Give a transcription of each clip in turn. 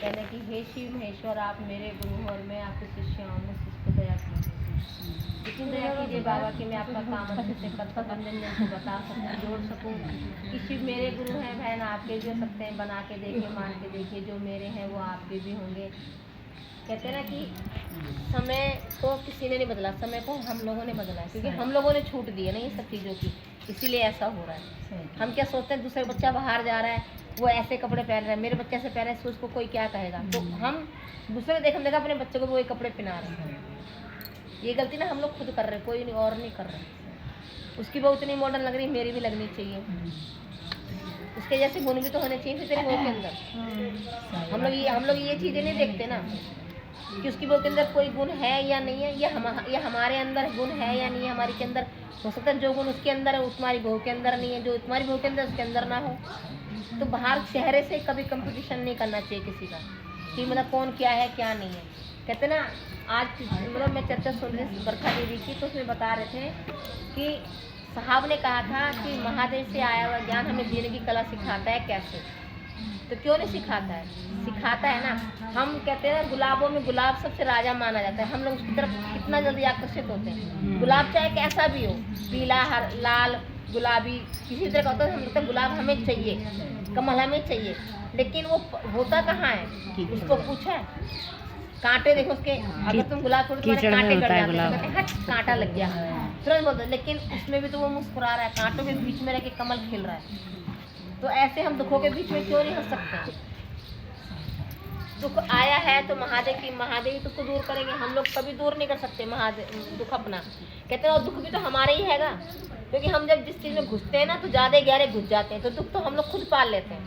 कहने कि हे शिव महेश्वर, आप मेरे गुरु हो और मैं आपके शिष्य हूँ, मैं शिष्य को दया कीजिए, इतनी दया कीजिए बाबा कि मैं आपका काम अच्छे से कर सकूँ, जन को बता सकूँ, जोड़ सकूँ कि शिव मेरे गुरु हैं, बहन आपके भी हो सकते हैं, बना के देखिए, मान के देखिए, जो मेरे हैं वो आपके भी होंगे। कहते हैं ना कि समय को किसी ने नहीं बदला, समय को हम लोगों ने बदला है, क्योंकि हम लोगों ने छूट दी है ना ये सब चीज़ों की, इसीलिए ऐसा हो रहा है। हम क्या सोचते हैं, दूसरे बच्चा बाहर जा रहा है, वो ऐसे कपड़े पहन रहा है, मेरे बच्चे से पहन रहे हैं, उसको कोई क्या कहेगा, तो हम दूसरे देखा अपने बच्चे को भी वही कपड़े पहना रहे हैं। ये गलती ना हम लोग खुद कर रहे हैं, कोई नहीं और नहीं कर रहे। उसकी बहू इतनी मॉडर्न लग रही है, मेरी भी लगनी चाहिए, उसके जैसे गुण भी तो होने चाहिए फिर तेरे बहू के अंदर। हम लोग ये चीज़ें नहीं देखते ना कि उसकी बहू के अंदर कोई गुण है या नहीं है, या हमारे अंदर गुण है या नहीं है। हमारे के अंदर हो सकता है जो गुण उसके अंदर है तुम्हारी बहू के अंदर नहीं है, जो तुम्हारी बहू के अंदर उसके अंदर ना हो। तो बाहर चेहरे से कभी कंपटीशन नहीं करना चाहिए किसी का, कि मतलब कौन क्या है क्या नहीं है। कहते ना, आज मतलब मैं चर्चा सुन रही बरखा दीदी की, तो उसमें बता रहे थे कि साहब ने कहा था कि महादेव से आया हुआ ज्ञान हमें जीने की कला सिखाता है कैसे। तो क्यों नहीं सिखाता है? सिखाता है ना। हम कहते हैं गुलाबों में गुलाब सबसे राजा माना जाता है, हम लोग उसकी तरफ कितना जल्दी आकर्षित होते हैं। गुलाब चाहे कैसा भी हो, पीला, हर, लाल, गुलाबी, किसी तरह का होता है, हम लगता है गुलाब हमें चाहिए, कमल हमें चाहिए, लेकिन वो होता कहाँ है? उसको पूछा है? कांटे देखो उसके, अगर तुम गुलाब छोड़ तुम्हारे कांटे गड़ जाते हैं, कहते हैं हट कांटा लग गया, तुरंत बोलते हैं। लेकिन उसमें भी तो वो मुस्कुरा रहा है, कांटों के बीच में रह के कमल खिल रहा है। तो ऐसे हम दुखों के बीच में क्यों नहीं हंस सकते? दुख आया है तो महादेव तो उसको दूर करेंगे, हम लोग कभी दूर नहीं कर सकते महादेव दुख अपना। कहते हैं दुख भी तो हमारा ही हैगा, क्योंकि हम जब जिस चीज़ में घुसते हैं ना तो ज़्यादा गहरे घुस जाते हैं, तो दुख तो हम लोग खुद पाल लेते हैं।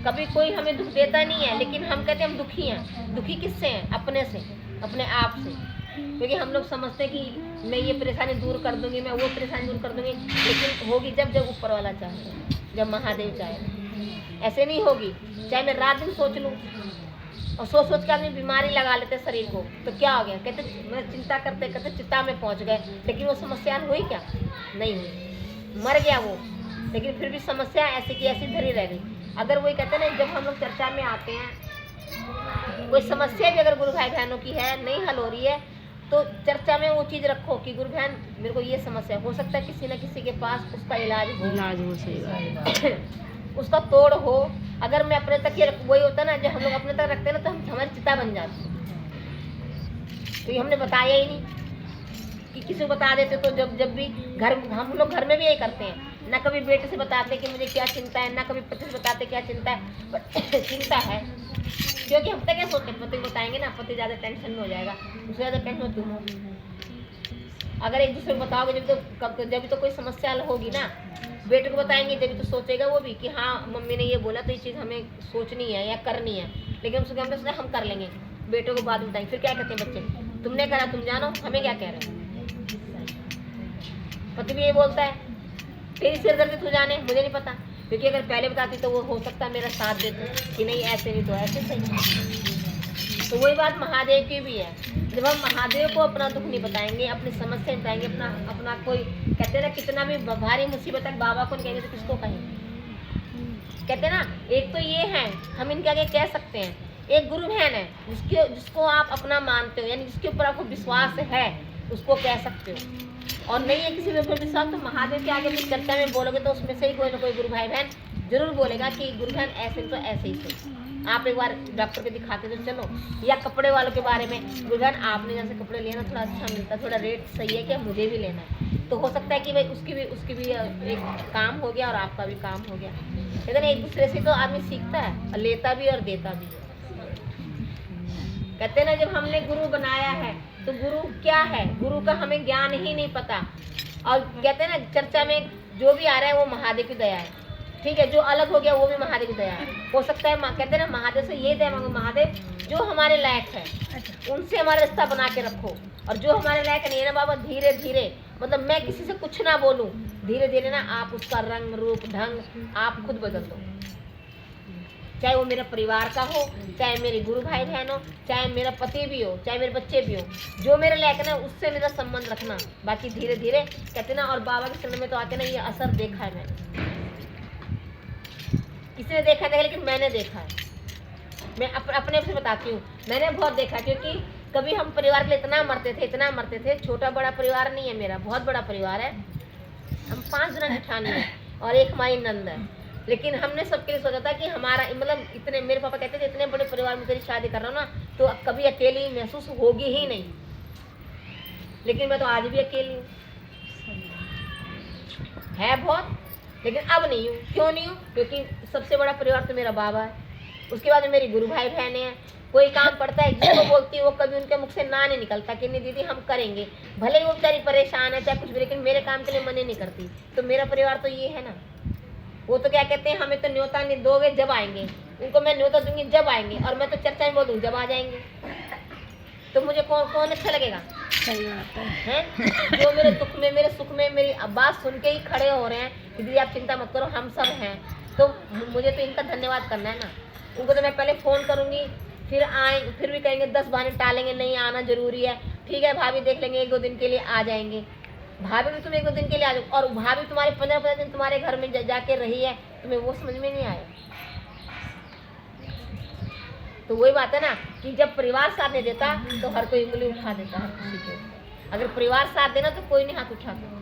कभी कोई हमें दुख देता नहीं है, लेकिन हम कहते हैं हम दुखी हैं। दुखी किससे हैं? अपने से, अपने आप से, क्योंकि हम लोग समझते हैं कि मैं ये परेशानी दूर कर दूंगी, मैं वो परेशानी दूर कर दूंगी, लेकिन होगी जब ऊपर वाला चाहे, जब महादेव चाहे। ऐसे नहीं होगी। चाहे मैं रात दिन सोच लूँ, और सोच के आदमी बीमारी लगा लेते शरीर को, तो क्या हो गया? कहते मैं चिंता करते करते चिंता में पहुंच गए, लेकिन वो समस्या हुई क्या? नहीं हुई, मर गया वो, लेकिन फिर भी समस्या ऐसी की ऐसी धरी रह गई। अगर वही कहते ना, जब हम लोग चर्चा में आते हैं, कोई समस्या भी अगर गुरु भाई बहनों की है, नहीं हल हो रही है, तो चर्चा में वो चीज़ रखो कि गुरु बहन मेरे को ये समस्या, हो सकता है किसी न किसी के पास उसका इलाज हो सही उसका तोड़ हो। अगर मैं अपने तक ये वही होता ना, जब हम लोग अपने तक रखते हैं ना, तो हम हमारी चिता बन जाती है। तो ये हमने बताया ही नहीं कि किसी को बता देते, तो जब भी घर, हम लोग घर में भी यही करते हैं ना, कभी बेटे से बताते कि मुझे क्या चिंता है, ना कभी पति से बताते क्या चिंता है। पर चिंता है क्योंकि हम तक क्या सोचते हैं, पति को बताएंगे ना, पति ज़्यादा टेंशन में हो जाएगा, उससे ज़्यादा टेंशन तुम हो। अगर एक दूसरे को बताओगे जब तो कोई समस्या होगी ना। बेटे को बताएंगे जब तो सोचेगा वो भी कि हाँ मम्मी ने ये बोला, तो ये चीज़ हमें सोचनी है या करनी है, लेकिन उसके हमने सोचा हम कर लेंगे। बेटों को बाद में बताएंगे, फिर क्या कहते हैं बच्चे, तुमने करा, तुम जानो हमें क्या कह रहे हो। पति भी ये बोलता है, तेरी सिरदर्दी तू जाने, मुझे नहीं पता, क्योंकि अगर पहले बताती तो वो हो सकता मेरा साथ देते कि नहीं ऐसे नहीं तो ऐसे सही। तो वही बात महादेव की भी है। जब हम महादेव को अपना दुख नहीं बताएंगे, अपनी समस्या बताएंगे, अपना कोई कहते हैं ना, कितना भी भारी मुसीबत है बाबा को नहीं कहेंगे तो किसको कहेंगे? कहते हैं ना, एक तो ये है हम इनके आगे कह सकते हैं, एक गुरु बहन है जिसको आप अपना मानते हो, यानी जिसके ऊपर आपको विश्वास है, उसको कह सकते हो। और नहीं है किसी के ऊपर विश्वास, तो महादेव के आगे भी चर्चा में बोलोगे तो उसमें से ही कोई ना कोई गुरु भाई बहन जरूर बोलेगा कि गुरु बहन ऐसे तो ऐसे ही सही। आप एक बार डॉक्टर के दिखाते तो चलो, या कपड़े वालों के बारे में, गुरु बहन आपने जैसे कपड़े लिए ना थोड़ा अच्छा मिलता, थोड़ा रेट सही है क्या, मुझे भी लेना है। तो हो सकता है कि भाई उसकी भी एक काम हो गया और आपका भी काम हो गया। लेकिन एक दूसरे से तो आदमी सीखता है, और लेता भी और देता भी। कहते हैं ना, जब हमने गुरु बनाया है तो गुरु क्या है, गुरु का हमें ज्ञान ही नहीं पता। और कहते हैं ना, चर्चा में जो भी आ रहा है वो महादेव की दया है, ठीक है, जो अलग हो गया वो भी महादेव की दया है। हो सकता है कहते हैं ना, महादेव से ये दया मांगो, महादेव जो हमारे लायक है उनसे हमारा रिश्ता बना के रखो, और जो हमारे लायक नहीं है ना बाबा, धीरे धीरे, मतलब मैं किसी से कुछ ना बोलूँ, धीरे धीरे ना आप उसका रंग रूप ढंग आप खुद बदल दो। चाहे वो मेरा परिवार का हो, चाहे मेरे गुरु भाई बहन हो, चाहे मेरा पति भी हो, चाहे मेरे बच्चे भी हो, जो मेरे लायक ना उससे मेरा संबंध रखना। बाकी धीरे धीरे कहते ना, और बाबा के शरण में तो आके ना ये असर देखा है मैंने। किसी ने देखा नहीं, लेकिन मैंने देखा है। मैं अपने आप से बताती हूँ, मैंने बहुत देखा। क्योंकि कभी हम परिवार के लिए इतना मरते थे। छोटा बड़ा परिवार नहीं है मेरा, बहुत बड़ा परिवार है। हम 5 जना जेठानी है और एक हमारी नंद है। लेकिन हमने सबके लिए सोचा था कि हमारा मतलब इतने, मेरे पापा कहते थे इतने बड़े परिवार में तेरी शादी कर रहा हूँ ना, तो कभी अकेली महसूस होगी ही नहीं। लेकिन मैं तो आज भी अकेली हूँ, है बहुत, लेकिन अब नहीं हूँ। क्यों नहीं हूँ? क्योंकि सबसे बड़ा परिवार तो मेरा बाबा है, उसके बाद मेरी गुरु भाई बहनें हैं। कोई काम पड़ता है, जिसको बोलती है वो कभी उनके मुख से ना नहीं निकलता कि नहीं दीदी हम करेंगे, भले ही वो बेचारी परेशान है चाहे कुछ भी, लेकिन मेरे काम के लिए मना नहीं करती। तो मेरा परिवार तो ये है ना। वो तो क्या कहते हैं, हमें तो न्योता नहीं दोगे जब आएंगे, उनको मैं न्योता दूंगी जब आएंगे, और मैं तो चर्चा में बोल दूँ जब आ जाएंगे। तो मुझे कौन अच्छा लगेगा? सही बात है। जो मेरे दुख में मेरे सुख में मेरी बात सुन के ही खड़े हो रहे हैं कि दीदी आप चिंता मत करो हम सब हैं, तो मुझे तो इनका धन्यवाद करना है ना। उनको तो मैं पहले फ़ोन करूँगी, फिर आए, फिर भी कहेंगे 10 बहाने टालेंगे, नहीं आना ज़रूरी है, ठीक है भाभी देख लेंगे, 1-2 दिन के लिए आ जाएंगे। भाभी भी तुम 1-2 दिन के लिए आ जाओ, और भाभी तुम्हारे 15-15 दिन तुम्हारे घर में जाके रही है, तुम्हें वो समझ में नहीं आया। तो वही बात है ना कि जब परिवार साथ नहीं देता तो हर कोई उंगली उठा देता है किसी के। अगर परिवार साथ देना तो कोई नहीं हाथ उठाता।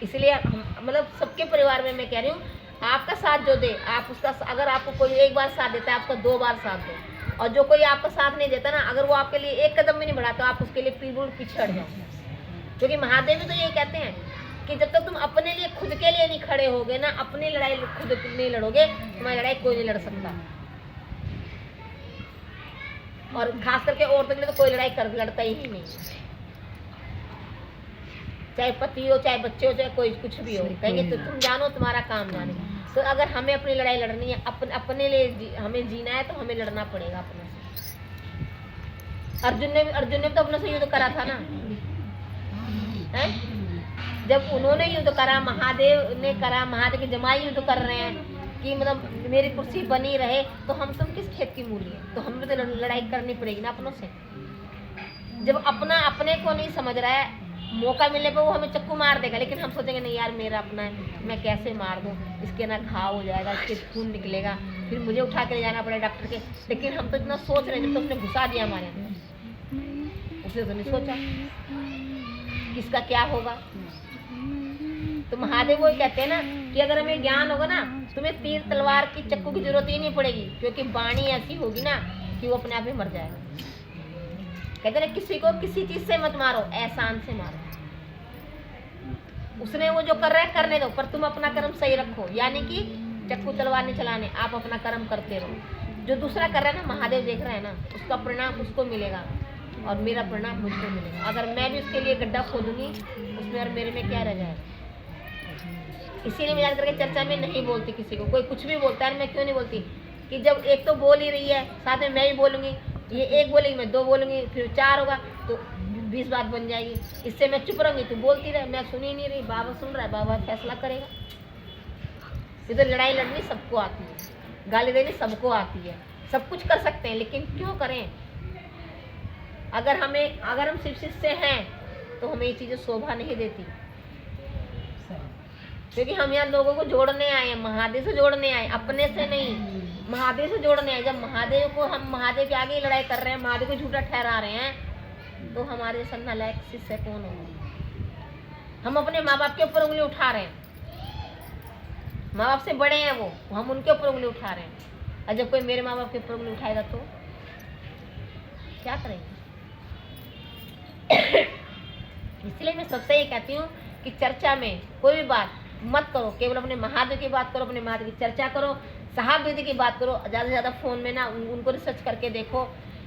इसलिए मतलब सबके परिवार में मैं कह रही हूँ, आपका साथ जो दे, आप उसका, अगर आपको कोई 1 बार साथ देता है, आपका 2 बार साथ दो। और जो कोई आपका साथ नहीं देता ना, अगर वो आपके लिए 1 कदम भी नहीं बढ़ाता, आप उसके लिए बिल्कुल पीछे हट जाओ। क्योंकि महादेव भी तो यही कहते हैं कि जब तक तुम अपने लिए खुद के लिए नहीं खड़े होगे ना, अपनी लड़ाई खुद नहीं लड़ोगे, तुम्हारी लड़ाई कोई नहीं लड़ सकता। और खास करके औरतों के लिए तो कोई लड़ाई लड़ता ही नहीं, चाहे पति हो, चाहे बच्चे हो, चाहे कोई कुछ भी हो। कहेंगे तो तुम जानो, तुम्हारा काम जाने। तो अगर हमें अपनी लड़ाई लड़नी है, अपने लिए हमें जीना है, तो हमें लड़ना पड़ेगा अपने से। अर्जुन ने तो अपना से युद्ध करा था ना, है? जब उन्होंने युद्ध करा, महादेव ने करा, महादेव के जमाई युद्ध कर रहे हैं कि मतलब मेरी कुर्सी बनी रहे, तो हम तुम किस खेत की मूली है? तो हमें तो लड़ाई करनी पड़ेगी ना अपनों से। जब अपने को नहीं समझ रहा है, मौका मिलने पर वो हमें चक्कू मार देगा, लेकिन हम सोचेंगे नहीं यार मेरा अपना है, मैं कैसे मार दूँ, इसके ना घाव हो जाएगा, इसके खून निकलेगा, फिर मुझे उठा के ले जाना पड़ेगा डॉक्टर के। लेकिन हम तो इतना सोच रहे हैं, जब तो उसने घुसा दिया हमारे अंदर, उसने तो नहीं सोचा किसका क्या होगा। तो महादेव वो कहते हैं ना कि अगर हमें ज्ञान होगा ना, तुम्हें तीर तलवार की चक्कू की जरूरत ही नहीं पड़ेगी, क्योंकि वाणी ऐसी होगी ना कि वो अपने आप ही मर जाएगा। कहते हैं किसी को किसी चीज से मत मारो, एहसान से मारो। उसने वो जो कर रहा है करने दो, पर तुम अपना कर्म सही रखो। यानी कि चक्कू तलवार नहीं चलाने, आप अपना कर्म करते रहो। जो दूसरा कर रहा है ना, महादेव देख रहा है ना, उसका परिणाम उसको मिलेगा और मेरा परिणाम मुझको मिलेगा। अगर मैं भी उसके लिए गड्ढा खोदूंगी उसमें, और मेरे में क्या रह जाएगा। इसीलिए मैं याद करके चर्चा में नहीं बोलती किसी को। कोई कुछ भी बोलता है, मैं क्यों नहीं बोलती कि जब एक तो बोल ही रही है, साथ में मैं भी बोलूँगी, ये 1 बोलेगी, मैं 2 बोलूँगी, फिर 4 होगा तो 20 बात बन जाएगी। इससे मैं चुप रहूँगी, तू बोलती रहे, मैं सुन ही नहीं रही। बाबा सुन रहा है, बाबा फैसला करेगा। इधर लड़ाई लड़नी सबको आती है, गाली देनी सबको आती है, सब कुछ कर सकते हैं, लेकिन क्यों करें? अगर हम सिर्फ शिष्य हैं तो हमें ये चीज़ें शोभा नहीं देती, क्योंकि हम यहाँ लोगों को जोड़ने आए हैं, महादेव से जोड़ने आए, अपने से नहीं, महादेव से जोड़ने आए। जब हम महादेव के आगे ही लड़ाई कर रहे हैं, महादेव को झूठा ठहरा रहे हैं, तो हमारे जैसा नालायक शिष्य कौन होगा? हम अपने माँ बाप के ऊपर उंगली उठा रहे हैं, माँ बाप से बड़े हैं वो, हम उनके ऊपर उंगली उठा रहे हैं। और जब कोई मेरे माँ बाप के ऊपर उंगली उठाएगा तो क्या करेंगे? इसलिए मैं सबसे ये कहती हूँ कि चर्चा में कोई भी बात मत करो, केवल अपने महादेव की बात करो, अपने महादेव की चर्चा करो, साहब दीदी की बात करो। ज़्यादा से ज़्यादा फ़ोन में ना उनको रिसर्च करके देखो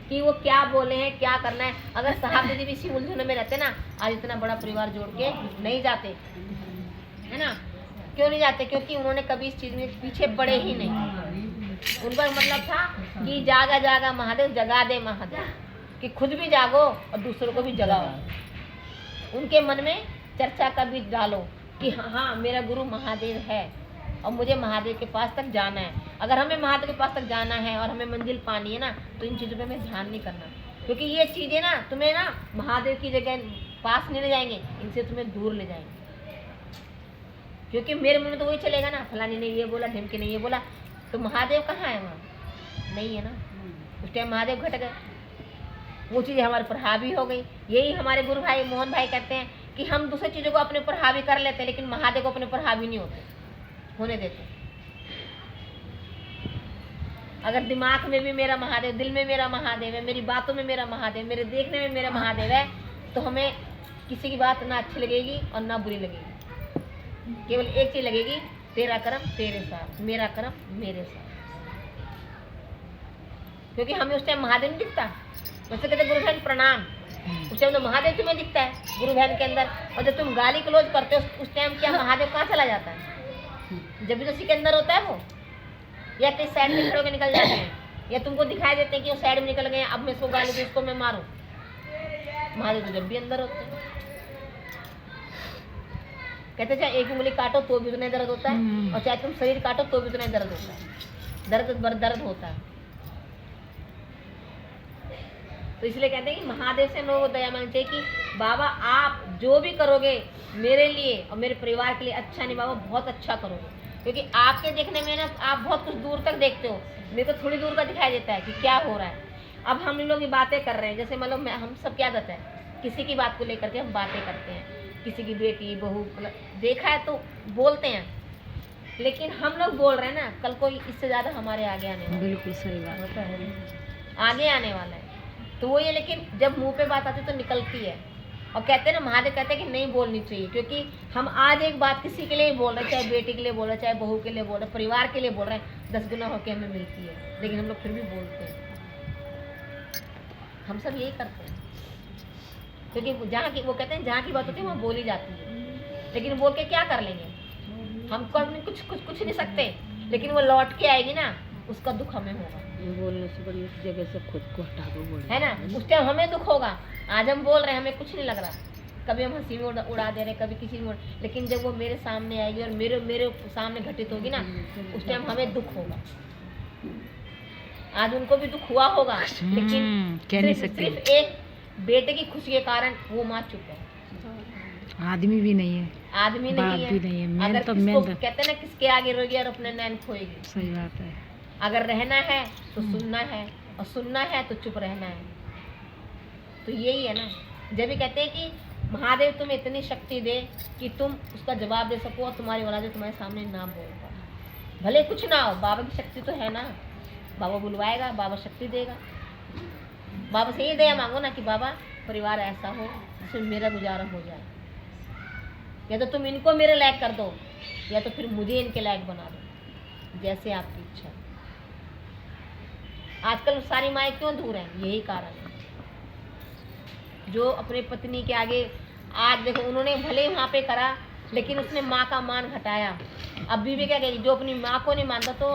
कि वो क्या बोले हैं, क्या करना है। अगर साहब दीदी भी इसी उलझनों में रहते ना, आज इतना बड़ा परिवार जोड़ के नहीं जाते, है ना। क्यों नहीं जाते? क्योंकि उन्होंने कभी इस चीज़ में पीछे पड़े ही नहीं। उनका मतलब था कि जागा जागा महादेव, जगा दे महादेव, कि खुद भी जागो और दूसरों को भी जगाओ। उनके मन में चर्चा का बीज डालो कि हाँ मेरा गुरु महादेव है और मुझे महादेव के पास तक जाना है। अगर हमें महादेव के पास तक जाना है और हमें मंजिल पानी है ना, तो इन चीज़ों पे हमें ध्यान नहीं करना, क्योंकि ये चीज़ें ना तुम्हें ना महादेव की जगह पास नहीं ले जाएंगे, इनसे तुम्हें दूर ले जाएंगे। क्योंकि मेरे मुंह में तो वही चलेगा ना, फलानी ने ये बोला, ढिमकी ने ये बोला, तो महादेव कहाँ है वहाँ? नहीं है ना। उस टाइम महादेव घट गए, वो चीज़ हमारे पर हावी हो गई। यही हमारे गुरु भाई मोहन भाई कहते हैं कि हम दूसरी चीज़ों को अपने ऊपर हावी कर लेते हैं, लेकिन महादेव को अपने ऊपर हावी नहीं होने देते। अगर दिमाग में भी मेरा महादेव, दिल में मेरा महादेव है, मेरी बातों में मेरा महादेव, मेरे देखने में मेरा महादेव है, तो हमें किसी की बात ना अच्छी लगेगी और ना बुरी लगेगी। केवल एक चीज लगेगी, तेरा कर्म तेरे साथ, मेरा कर्म मेरे साथ। क्योंकि हमें उस टाइम महादेव नहीं दिखता। वैसे कहते गुरु बहन प्रणाम, उस टाइम तो महादेव तुम्हें दिखता है गुरु बहन के अंदर। और जब तुम गाली क्लोज करते हो उस टाइम क्या महादेव कहाँ चला जाता है? जब भी तो उसी के अंदर होता है वो, या किस साइड में खड़े होकर निकल जाते हैं, या तुमको दिखाई देते हैं कि वो साइड में निकल गए, अब मैं इसको गाली दूं, इसको मैं मारूं। महादेव तो जब भी अंदर होते हैं। कहते चाहे एक उंगली काटो तो भी उतना दर्द होता है, और चाहे तुम शरीर काटो तो भी उतना दर्द होता है। दर्द होता है। तो इसलिए कहते हैं कि महादेव से हमें वो दया मांगनी चाहिए कि बाबा आप जो भी करोगे मेरे लिए और मेरे परिवार के लिए अच्छा नहीं, बाबा बहुत अच्छा करोगे। क्योंकि आपके देखने में ना आप बहुत कुछ दूर तक देखते हो, मेरे को थोड़ी दूर का दिखाई देता है कि क्या हो रहा है। अब हम लोग ये बातें कर रहे हैं, जैसे मतलब हम सब क्या कहते हैं, किसी की बात को लेकर के हम बातें करते हैं, किसी की बेटी बहू मतलब देखा है तो बोलते हैं, लेकिन हम लोग बोल रहे हैं ना, कल को इससे ज़्यादा हमारे आगे आने वाला है। बिल्कुल सही बात होता है, आगे आने वाला है। तो वो ये, लेकिन जब मुंह पे बात आती है तो निकलती है। और कहते हैं ना, महादेव कहते हैं कि नहीं बोलनी चाहिए, क्योंकि हम आज एक बात किसी के लिए बोल रहे हैं, चाहे बेटी के लिए बोल रहे हैं, चाहे बहू के लिए बोल रहे हैं, परिवार के लिए बोल रहे हैं, 10 गुना होकर हमें मिलती है, लेकिन हम लोग फिर भी बोलते हैं। हम सब यही करते हैं, क्योंकि जहाँ की वो कहते हैं जहाँ की बात होती है वहाँ बोली जाती है, लेकिन बोल के क्या कर लेंगे? हम कुछ नहीं सकते, लेकिन वो लौट के आएगी ना, उसका दुख हमें होगा। बोलने से बड़ी जगह से खुद को हटा दो, है ना, उस टाइम हमें दुख होगा। आज हम बोल रहे हैं, हमें कुछ नहीं लग रहा, कभी हम हंसी में उड़ा दे रहे हैं, कभी किसी में, लेकिन जब वो मेरे सामने आएगी और मेरे सामने घटित होगी ना, उस टाइम हमें दुख होगा। आज उनको भी दुख हुआ होगा, लेकिन सिर्फ एक बेटे की खुशी के कारण वो माँ चुप है। आदमी भी नहीं है, आदमी नहीं है। अगर तो कहते हैं ना, किसके आगे रोएगी और अपने नैन खोएगी। सही बात है। अगर रहना है तो सुनना है, और सुनना है तो चुप रहना है। तो यही है ना, जब भी कहते हैं कि महादेव तुम्हें इतनी शक्ति दे कि तुम उसका जवाब दे सको और तुम्हारी औलाद तुम्हारे सामने ना बोल पाए, भले कुछ ना हो, बाबा की शक्ति तो है ना। बाबा बुलवाएगा, बाबा शक्ति देगा। बाबा से यही दया मांगो ना कि बाबा परिवार ऐसा हो जिसमें मेरा गुजारा हो जाए, या तो तुम इनको मेरे लायक कर दो, या तो फिर मुझे इनके लायक बना दो, जैसे आपकी इच्छा। आजकल सारी माएँ क्यों दूर हैं? यही कारण है। जो अपने पत्नी के आगे, आज देखो उन्होंने भले वहाँ पे करा, लेकिन उसने माँ का मान घटाया। अब बीवी क्या कहेगी? जो अपनी माँ को नहीं मानता तो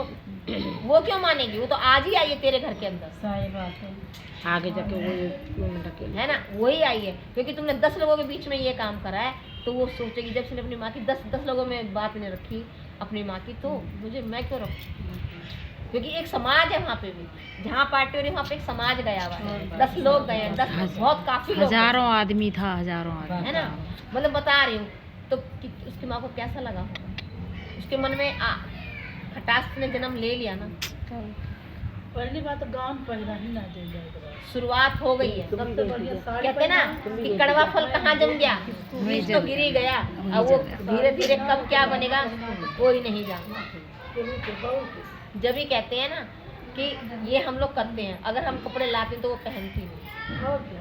वो क्यों मानेगी? वो तो आज ही आई है तेरे घर के अंदर। सही बात है। आगे जाके वो है ना, वही आई है, क्योंकि तुमने 10 लोगों के बीच में ये काम करा है, तो वो सोचेगी जब से अपनी माँ की 10 लोगों में बात नहीं रखी अपनी माँ की, तो मुझे मैं क्यों रखूँ? क्योंकि एक समाज है वहाँ पे भी, जहाँ पार्टी हो रही वहाँ पे एक समाज गया हुआ है, 10 लोग गए हैं, 10 बहुत काफी लोग, हजारों आदमी था, हजारों आदमी, है ना। मतलब बता रही हूँ, तो उसकी माँ को कैसा लगा होगा? उसके मन में खटास ने जन्म ले लिया ना। पहली बात तो गाँव में पैदा ही ना शुरुआत हो गई है। कहते ना कि कड़वा फल कहाँ जम गया, बीज तो गिर ही गया, और वो धीरे धीरे कब क्या बनेगा कोई नहीं जानता। जब ही कहते हैं ना कि ये हम लोग करते हैं, अगर हम कपड़े लाते हैं तो वो पहनती नहीं,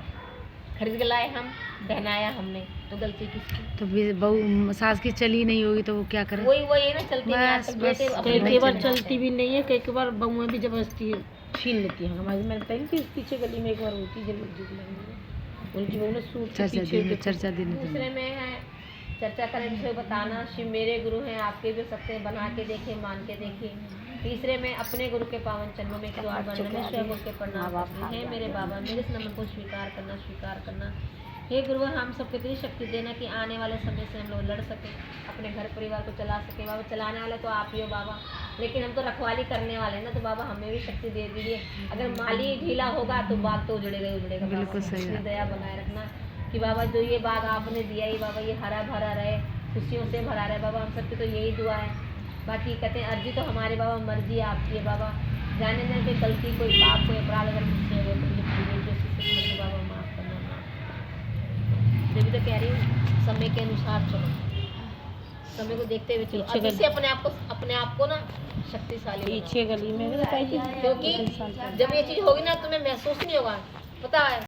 खरीद के लाए हम, पहनाया हमने, तो गलती किसकी? तो बहू सास की चली नहीं होगी तो वो क्या करे? वही ना, चलती नहीं। कई बार चलती भी नहीं है, कई बार बहुएं भी जबरदस्ती छीन लेती है। हमारी मैंने पहली थी पीछे गली में एक बार होती है, उनकी बहू ने सूट चर्चा दिन दूसरे में है, चर्चा करें, दूसरे बताना शिव मेरे गुरु हैं, आपके भी सकते हैं, बना के देखे, मान के देखे। तीसरे में अपने गुरु के पावन चरणों में गुरु के प्रणाम है मेरे बाबा, मेरे इस नमन को स्वीकार करना। हे गुरु हम सबको इतनी शक्ति देना कि आने वाले समय से हम लोग लड़ सके, अपने घर परिवार को चला सके। बाबा चलाने वाले तो आप ही हो बाबा, लेकिन हम तो रखवाली करने वाले हैं ना, तो बाबा हमें भी शक्ति दे दीजिए। अगर माली ढीला होगा तो बाग तो उजड़ेगा। बिल्कुल सही, दया बनाए रखना कि बाबा जो ये बाग आपने दिया ही बाबा ये हरा भरा रहे, खुशियों से भरा रहे बाबा, हम सबकी तो यही दुआ है। बाकी कहते हैं अर्जी तो हमारे बाबा, मर्जी आपकी है बाबा, जाने जाने कोई गलती कोई पाप कोई अपराध अगर मुझसे हो तो मुझे बाबा माफ़ करना, माफ़। जब तो कह रही हूँ समय के अनुसार चलो, समय को देखते हुए चलो, अभी से अपने आप को ना शक्तिशाली बनाओ। पीछे गली में क्योंकि जब ये चीज़ होगी ना तुम्हें महसूस नहीं होगा, पता है